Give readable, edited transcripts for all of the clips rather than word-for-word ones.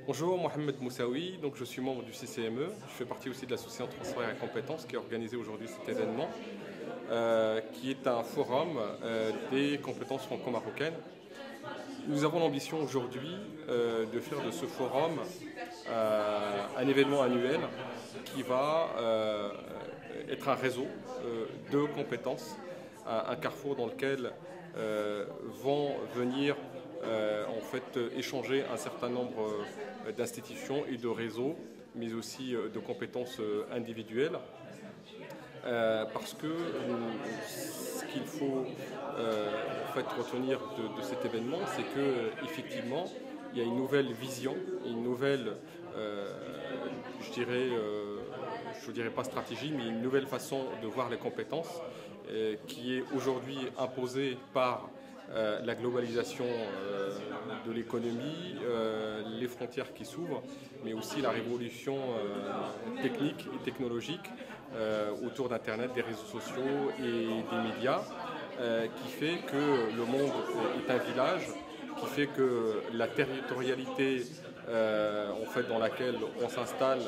Bonjour, Mohamed Moussaoui, donc je suis membre du CCME, je fais partie aussi de l'association Transfert et Compétences qui a organisé aujourd'hui cet événement, qui est un forum des compétences franco-marocaines. Nous avons l'ambition aujourd'hui de faire de ce forum un événement annuel qui va être un réseau de compétences, un carrefour dans lequel vont venir échanger un certain nombre d'institutions et de réseaux, mais aussi de compétences individuelles. Parce que ce qu'il faut retenir de cet événement, c'est qu'effectivement, il y a une nouvelle vision, une nouvelle, je dirais pas stratégie, mais une nouvelle façon de voir les compétences qui est aujourd'hui imposée par la globalisation de l'économie, les frontières qui s'ouvrent, mais aussi la révolution technique et technologique autour d'Internet, des réseaux sociaux et des médias, qui fait que le monde est un village, qui fait que la territorialité dans laquelle on s'installe,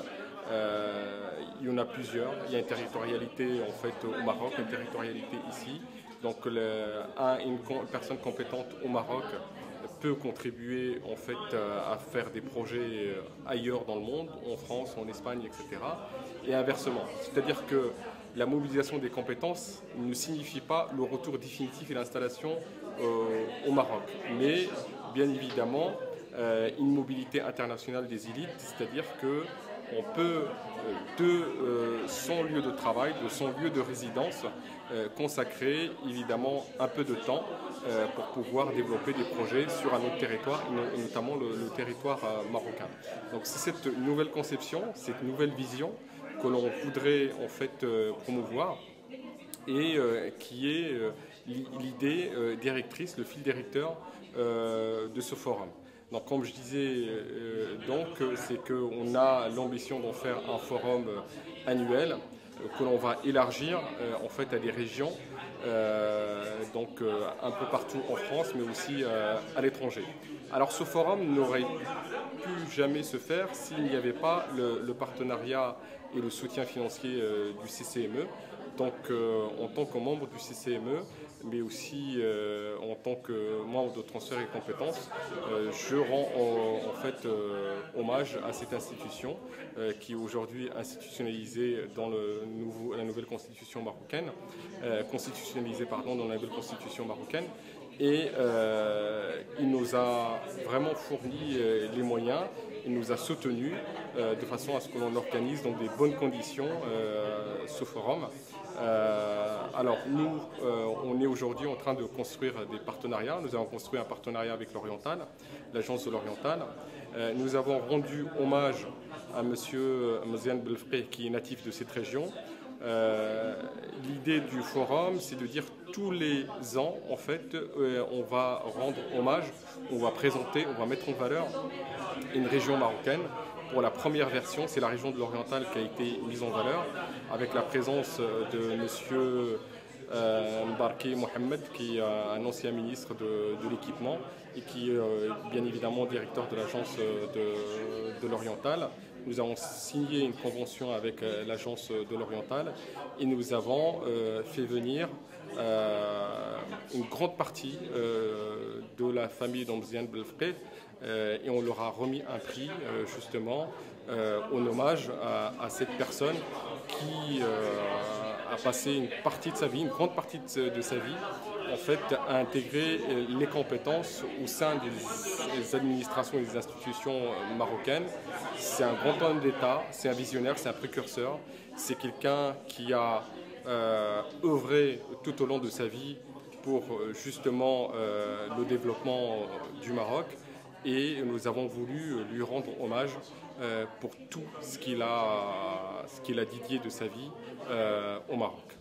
il y en a plusieurs. Il y a une territorialité au Maroc, une territorialité ici. Donc une personne compétente au Maroc peut contribuer à faire des projets ailleurs dans le monde, en France, en Espagne, etc. Et inversement. C'est-à-dire que la mobilisation des compétences ne signifie pas le retour définitif et l'installation au Maroc. Mais bien évidemment, une mobilité internationale des élites, c'est-à-dire qu'on peut, de son lieu de travail, de son lieu de résidence, consacrer évidemment un peu de temps pour pouvoir développer des projets sur un autre territoire, et notamment le territoire marocain. Donc c'est cette nouvelle conception, cette nouvelle vision que l'on voudrait promouvoir et qui est l'idée directrice, le fil directeur de ce forum. Donc, comme je disais, c'est qu'on a l'ambition d'en faire un forum annuel que l'on va élargir à des régions, un peu partout en France, mais aussi à l'étranger. Alors, ce forum n'aurait pu jamais se faire s'il n'y avait pas le partenariat et le soutien financier du CCME. Donc, en tant que membre du CCME, mais aussi en tant que membre de Transfert et Compétences, je rends hommage à cette institution qui est aujourd'hui institutionnalisée dans la nouvelle constitution marocaine, dans la nouvelle constitution marocaine. Et il nous a vraiment fourni les moyens, il nous a soutenus de façon à ce que l'on organise dans des bonnes conditions ce forum. Alors nous, on est aujourd'hui en train de construire des partenariats. Nous avons construit un partenariat avec l'Oriental, l'agence de l'Oriental. Nous avons rendu hommage à M. Mziane Belfqih, qui est natif de cette région. L'idée du forum, c'est de dire tous les ans, on va rendre hommage, on va présenter, on va mettre en valeur une région marocaine. Pour la première version, c'est la région de l'Oriental qui a été mise en valeur, avec la présence de M. Mbarké Mohamed, qui est un ancien ministre de l'équipement et qui est bien évidemment directeur de l'agence de l'Oriental. Nous avons signé une convention avec l'agence de l'Oriental et nous avons fait venir une grande partie de la famille d'Mziane Belfqih et on leur a remis un prix justement en hommage à cette personne qui a passé une partie de sa vie, une grande partie de sa vie, à intégrer les compétences au sein des administrations et des institutions marocaines. C'est un grand homme d'État, c'est un visionnaire, c'est un précurseur, c'est quelqu'un qui a œuvré tout au long de sa vie pour justement le développement du Maroc. Et nous avons voulu lui rendre hommage pour tout ce qu'il a dédié de sa vie au Maroc.